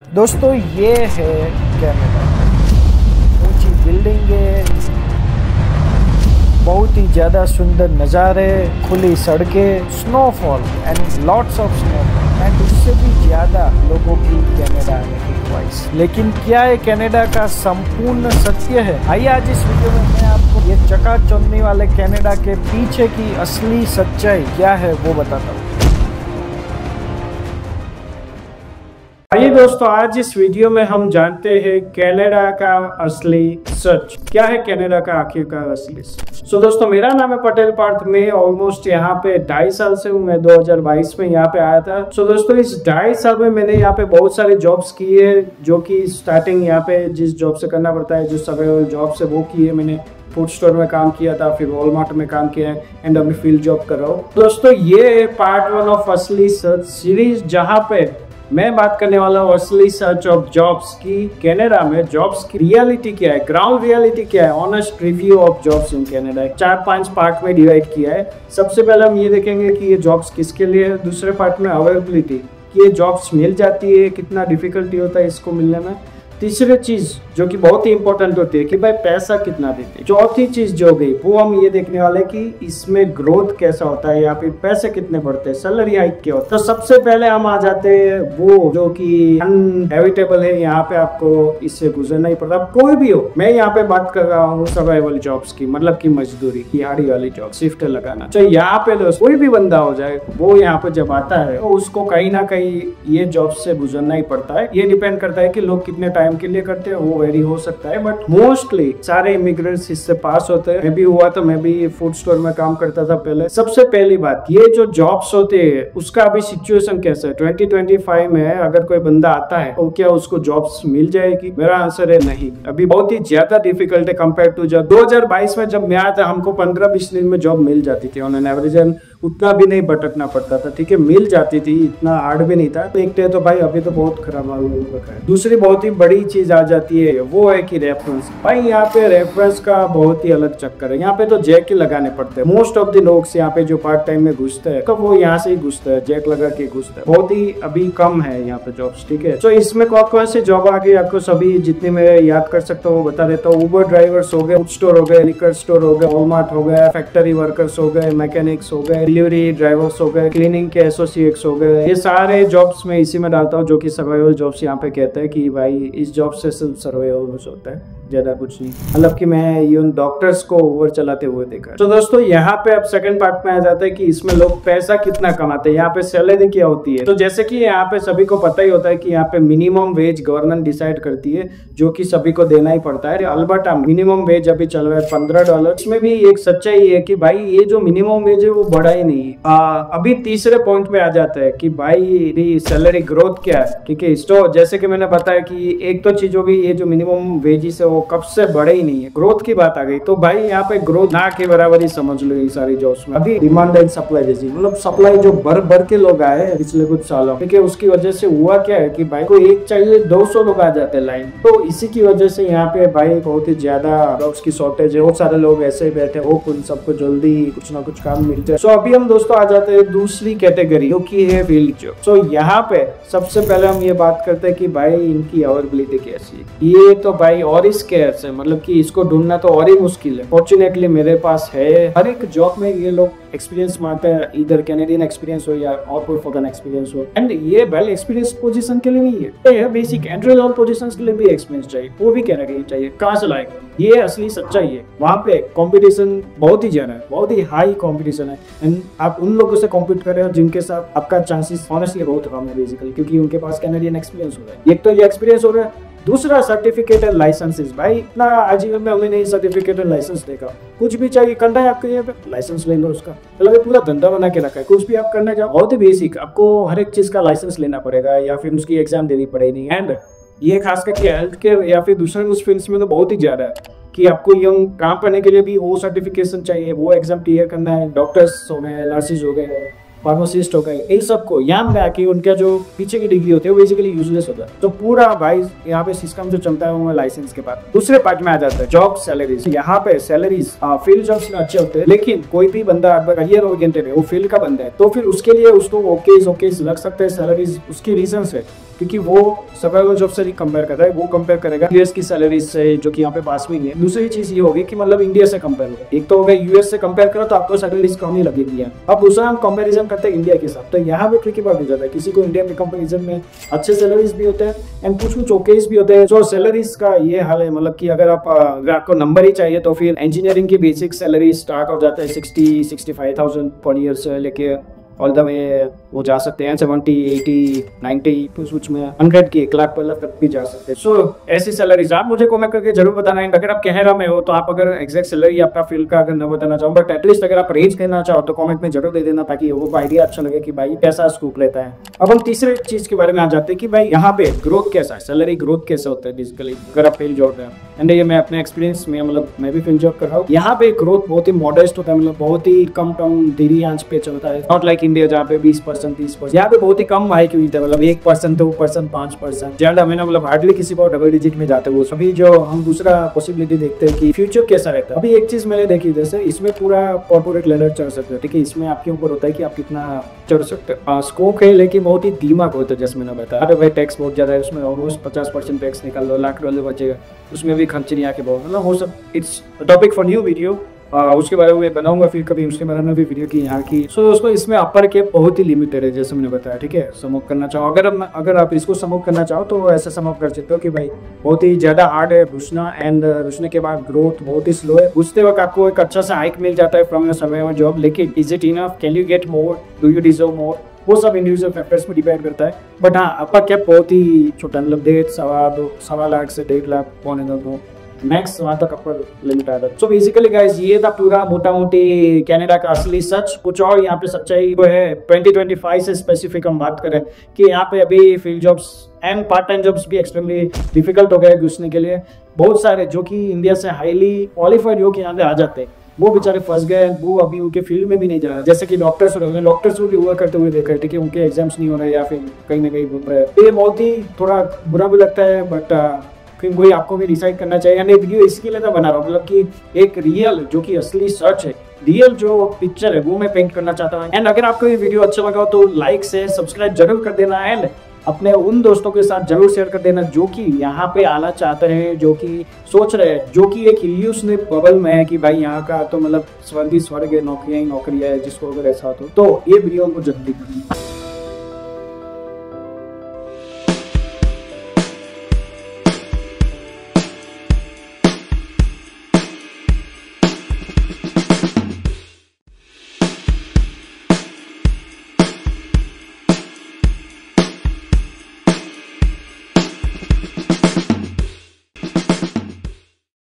दोस्तों ये है कनाडा। ऊंची बिल्डिंगें, बहुत ही ज़्यादा सुंदर नज़ारे, खुली सड़कें, snowfall and lots of snowfall and उससे भी ज़्यादा लोगों की कनाडा आने की ख्वाहिश। लेकिन क्या ये कनाडा का संपूर्ण सत्य है? आइए आज इस वीडियो में मैं आपको ये चकाचौंधने वाले कनाडा के पीछे की असली सच्चाई क्या है वो बताता हूँ। आइए दोस्तों, आज इस वीडियो में हम जानते हैं कनाडा का असली सच क्या है। कनाडा का आखिर का असली सच। दोस्तों, मेरा नाम है पटेल पार्थ। मैं ऑलमोस्ट यहाँ पे 2.5 साल से हूँ। मैं 2022 में यहाँ पे आया था। दोस्तों, इस 2.5 साल में मैंने यहाँ पे बहुत सारे जॉब्स किए, जो कि स्टार्टिंग यहाँ पे जिस जॉब से करना पड़ता है, जो सर्वाइवल जॉब से वो किए मैंने। फूड स्टोर में काम किया था, फिर वॉलमार्ट में काम किया है एंड अभी फील्ड जॉब कर रहा हूँ। दोस्तों, ये पार्ट 1 ऑफ असली सच सीरीज, जहाँ पे मैं बात करने वाला हूँ असली सच ऑफ जॉब्स की। कनाडा में जॉब्स की रियलिटी क्या है, ग्राउंड रियलिटी क्या है, honest review of jobs in Canada. 4-5 part में डिवाइड किया है। सबसे पहले हम ये देखेंगे कि ये जॉब्स किसके लिए है। दूसरे पार्ट में अवेलेबिलिटी, कि ये जॉब्स मिल जाती है, कितना डिफिकल्टी होता है इसको मिलने में। तीसरी चीज जो कि बहुत ही इंपॉर्टेंट होती है कि भाई पैसा कितना देते हैं। चौथी चीज जो गई वो हम ये देखने वाले कि इसमें ग्रोथ कैसा होता है या फिर पैसे कितने बढ़ते हैं, सैलरी हाइक क्या होता है। तो सबसे पहले हम आ जाते हैं वो जो कि अनएविटेबल है, यहाँ पे आपको इससे गुजरना ही पड़ता है, कोई भी हो। मैं यहाँ पे बात कर रहा हूँ सर्वाइवल जॉब्स की, मतलब की मजदूरी, दिहाड़ी वाली जॉब, शिफ्ट लगाना। तो यहाँ पे कोई भी बंदा हो जाए, वो यहाँ पे जब आता है तो उसको कहीं ना कहीं ये जॉब से गुजरना ही पड़ता है। ये डिपेंड करता है कि लोग कितने टाइम के लिए करते हैं, वो वेरी हो सकता है, बट मोस्टली सारे इमिग्रेंट्स इससे पास होते हैं। मैं भी हुआ, तो मैं भी फूड स्टोर में काम करता था पहले। सबसे पहली बात, ये जो जॉब्स होते हैं उसका अभी सिचुएशन कैसा है 2025 में। अगर कोई बंदा आता है तो क्या उसको जॉब्स मिल जाएगी? मेरा आंसर है नहीं। अभी बहुत ही ज्यादा डिफिकल्ट है कंपेयर टू जब 2022 में जब मैं आया था। हमको 15-20 दिन में जॉब मिल जाती थी ऑन एन एवरेज, उतना भी नहीं भटकना पड़ता था। ठीक है, मिल जाती थी, इतना हार्ड भी नहीं था। देखते तो भाई अभी तो बहुत खराब हाल हो रखा है। दूसरी बहुत ही बड़ी चीज आ जाती है, वो है कि रेफरेंस। भाई यहाँ पे रेफरेंस का बहुत ही अलग चक्कर है। यहाँ पे तो जैक ही लगाने पड़ते हैं। मोस्ट ऑफ द लोग यहाँ पे जो पार्ट टाइम में घुसते हैं, वो यहाँ से ही घुसते हैं, जैक लगा के घुसते हैं। बहुत ही अभी कम है यहाँ पे जॉब्स। ठीक है, तो इसमें कौन से जॉब आ गई आपको सभी जितने मैं याद कर सकता हूँ बता देता हूँ। उबर ड्राइवर्स हो गए, फूड स्टोर हो गए, लिकर स्टोर हो गए, वॉलमार्ट हो गया, फैक्ट्री वर्कर्स हो गए, मैकेनिक्स हो गए, डिलीवरी ड्राइवर्स हो गए, क्लीनिंग के एसोसिएट्स हो गए। ये सारे जॉब्स में इसी में डालता हूँ, जो कि सर्वाइवल जॉब्स यहाँ पे कहते हैं कि भाई इस जॉब से सिर्फ सर्वाइवल होता है, ज्यादा कुछ नहीं। मतलब कि मैं यूं डॉक्टर्स को ओवर चलाते हुए देखा। तो दोस्तों, यहाँ पे अब सेकंड पार्ट में आ जाता है कि इसमें लोग पैसा कितना कमाते हैं, यहाँ पे सैलरी क्या होती है। तो जैसे कि यहाँ पे सभी को पता ही होता है कि यहाँ पे मिनिमम वेज गवर्नमेंट डिसाइड करती है, जो कि सभी को देना ही पड़ता है। अलबत्ता मिनिमम वेज अभी चल रहा है $15। इसमें भी एक सच्चाई है कि भाई ये जो मिनिमम वेज है वो बढ़ा ही नहीं है। अभी तीसरे पॉइंट में आ जाता है कि भाई सैलरी ग्रोथ क्या है। ठीक है, तो जैसे कि मैंने बताया कि एक तो चीज होगी, ये जो मिनिमम वेजेस है वो कब से बढ़े ही नहीं है। ग्रोथ की बात आ गई तो भाई यहाँ पे ग्रोथ ना के बराबर ही समझ लो ये सारी जॉब्स में। अभी डिमांड एंड सप्लाई जैसी, मतलब सप्लाई जो भर के लोग आए हैं पिछले कुछ सालों, ठीक है, उसकी वजह से हुआ क्या है कि भाई को एक चाहिए 200 लोग आ जाते हैं लाइन। तो इसी की वजह से यहाँ पे भाई बहुत ही ज्यादा जॉब्स की शॉर्टेज है। बहुत सारे लोग ऐसे ही बैठे हो, उन सबको जल्दी कुछ ना कुछ काम मिलते हैं। सो अभी हम दोस्तों आ जाते हैं दूसरी कैटेगरी, जो की है फील्ड जॉब। सो यहाँ पे सबसे पहले हम ये बात करते हैं कि भाई इनकी अवेलेबिलिटी कैसी है। ये तो भाई और ही स्केर्स है, मतलब कि इसको ढूंढना तो और ही मुश्किल है। फॉर्चुनेटली मेरे पास है। हर एक जॉब में ये लोग एक्सपीरियंस मांगते हैं, इधर कैनेडियन एक्सपीरियंस हो या और कोई फॉरेन एक्सपीरियंस हो। एंड ये वेल एक्सपीरियंस पोजीशन के लिए नहीं है, बेसिक एंट्री लेवल पोजीशंस के लिए भी एक्सपीरियंस चाहिए, वो भी कैनेडियन चाहिए। कहाँ से लाएगा? ये असली सच्चाई है। वहाँ पे कंपटीशन बहुत ही ज्यादा है, बहुत ही हाई कंपटीशन है। एंड आप उन लोगों से कॉम्पीट कर रहे हो जिनके साथ आपका चांसेस ऑनेस्टली बहुत कम है बेसिकली, क्योंकि उनके पास कैनेडियन एक्सपीरियंस हो रहा है। एक तो ये एक्सपीरियंस हो रहा है, दूसरा सर्टिफिकेट एंड लाइसेंसेस। भाई इतना आजीवन में हमने नहीं सर्टिफिकेट एंड लाइसेंस देखा। कुछ भी चाहिए करना है आपको, ये लाइसेंस ले लो उसका। मतलब पूरा धंधा बना के रखा है। कुछ भी आप करना चाहो बहुत ही बेसिक, आपको हर एक चीज का लाइसेंस लेना पड़ेगा या फिर उसकी एग्जाम देनी पड़ेगी। एंड ये खास करके हेल्थ केयर या फिर दूसरे उस फील्ड्स में तो बहुत ही ज्यादा है कि आपको यंग काम करने के लिए भी वो सर्टिफिकेशन चाहिए, वो एग्जाम क्लियर करना है। डॉक्टर्स हो गए, नर्सिस हो गए, फार्मासिस्ट हो गए, इन सबको यहाँ पे आके उनका जो पीछे की डिग्री होती है वो बेसिकली यूजलेस होता है। तो पूरा भाई यहाँ पे सिस्टम जो चलता है वो लाइसेंस के बाद। दूसरे पार्ट में आ जाता है जॉब सैलरीज। यहाँ पे सैलरीज फील्ड जॉब्स में अच्छे होते हैं, लेकिन कोई भी बंदा अगर करियर ओरिएंटेड है, वो फील्ड का बंदा है, तो फिर उसके लिए उसको ओके लग सकते हैं सैलरीज। उसकी रीजन है क्योंकि वो सर्वाइवल जॉब से कंपेयर कर रहा है, वो कंपेयर करेगा यूएस की सैलरीज से जो कि यहाँ पे पास में है। दूसरी चीज ये होगी कि मतलब इंडिया से कंपेयर होगा। एक तो होगा यूएस से कंपेयर करो तो आपको सैलरीज कम ही लगेगी। अब दूसरा हम कंपैरिजन करते हैं इंडिया के साथ, तो यहाँ पे ट्रिकी बात हो जाता है। किसी को इंडिया में कंपैरिजन में अच्छे सैलरीज भी होते हैं एंड कुछ ओकेज भी होते हैं। जो सैलरीज का ये हाल है मतलब कि अगर आपको नंबर ही चाहिए तो फिर इंजीनियरिंग की बेसिक सैलरी स्टार्ट हो जाता है 60-65,000 पर ईयर से लेके ऑल द वे वो जा सकते हैं 70, 80, 90 कुछ में 100 की 1 लाख पर तक भी जा सकते हैं। सो ऐसी सैलरीज आप मुझे कमेंट करके जरूर बताना है। अगर आप कैनेडा में हो तो आप अगर एग्जैक्ट सैलरी आपका फील्ड का अगर न बताना चाहो, बट एटलीस्ट अगर आप रेंज कहना चाहो तो कमेंट में जरूर दे देना ताकि वो आइडिया अच्छा लगे कि भाई कैसा स्कूप लेता है। अब हम तीसरे चीज के बारे में आ जाते हैं कि भाई यहाँ पे ग्रोथ कैसा है, सैलरी ग्रोथ कैसे होता है बेसिकली अगर आप फील्ड जॉब है। एंड ये मैं अपने एक्सपीरियंस में मतलब मैं भी फील्ड जॉब कर रहा हूँ, यहाँ पे ग्रोथ बहुत ही मॉडेस्ट होता है, मतलब बहुत ही कम धीरे आंच पे चलता है। नॉट लाइक इंडिया जहाँ पे 20%, 30%, यहाँ पे बहुत ही कम हाइक मिलता है, मतलब 1%, 2%, 5%। ज्यादा मैंने मतलब हार्डली किसी को डबल डिजिट में जाते वो सभी। जो हम दूसरा पॉसिबिलिटी देखते हैं कि फ्यूचर कैसा रहता है। अभी एक चीज मैंने देखी, जैसे इसमें पूरा कॉर्पोरेट लेवल चढ़ सकते हो, ठीक है, इसमें आपके ऊपर होता है कि आप कितना चढ़ सकते हो। स्कोप है लेकिन बहुत ही धीमा होता है, जैसे मैंने बताया। अरे भाई टैक्स बहुत ज्यादा है, उसमें ऑलमोस्ट 50% टैक्स निकाल लो, $1,00,000 बचेगा, उसमें भी खर्च नहीं आके बहुत मतलब हो सब। It's topic for new video, उसके बारे में बनाऊंगा फिर कभी, उसके बारे में भी वीडियो की यहाँ की। सो दोस्तों इसमें अपर कैप बहुत ही लिमिटेड है जैसे मैंने बताया, ठीक है। समअप करना चाहो अगर आप इसको समअप करना चाहो तो ऐसा समअप कर सकते हो कि भाई बहुत ही ज्यादा हार्ड है घुसना, एंड घुसने के बाद ग्रोथ बहुत ही स्लो है। घुसते वक्त आपको एक अच्छा सा हाइक मिल जाता है फ्रॉम योर सर्वाइवल जॉब, लेकिन is it enough, can you get more, do you deserve more, वो सब इंडिविजुअल फैक्टर्स पर डिपेंड करता है। बट हाँ अपर कैप बहुत ही छोटा, मतलब 1.5 लाख से 1.5 लाख, 1.5 मैक्स वहां तक अपर लिमिट आता है। सो बेसिकली गाइस ये था पूरा मोटा मोटी कनाडा का असली सच। कुछ और यहाँ पे सच्चाई वो है 2025 से स्पेसिफिक हम बात करें कि यहाँ पे अभी field jobs and part time jobs भी एक्सट्रीमली डिफिकल्ट हो गए घुसने के लिए। बहुत सारे जो कि इंडिया से हाईली क्वालिफाइड हो के यहाँ पे आ जाते हैं, वो बेचारे फंस गए, वो अभी उनके फील्ड में भी नहीं जा रहा। जैसे कि डॉक्टर्स हो गए, डॉक्टर्स भी हुआ करते हुए देखा है, ठीक है, उनके एग्जाम्स नहीं हो रहे या फिर कहीं ना कहीं घूम रहे हैं। ये बहुत ही थोड़ा बुरा भी लगता है, बट फिर वही आपको भी डिसाइड करना चाहिए। यानी वीडियो इसके लिए तो बना रहा हूँ, मतलब कि एक रियल जो कि असली सच है, रियल जो पिक्चर है वो मैं पेंट करना चाहता हूँ। एंड अगर आपको ये वीडियो अच्छा लगा हो तो लाइक से सब्सक्राइब जरूर कर देना, एंड अपने उन दोस्तों के साथ जरूर शेयर कर देना जो कि यहाँ पे आना चाहते हैं, जो कि सोच रहे हैं, जो कि एक इल्यूशनरी बबल में है कि भाई यहाँ का तो मतलब स्वर्ग ही स्वर्ग है, नौकरियां ही नौकरियां है, जिसको अगर ऐसा हो तो ये वीडियो हमको जल्दी करना।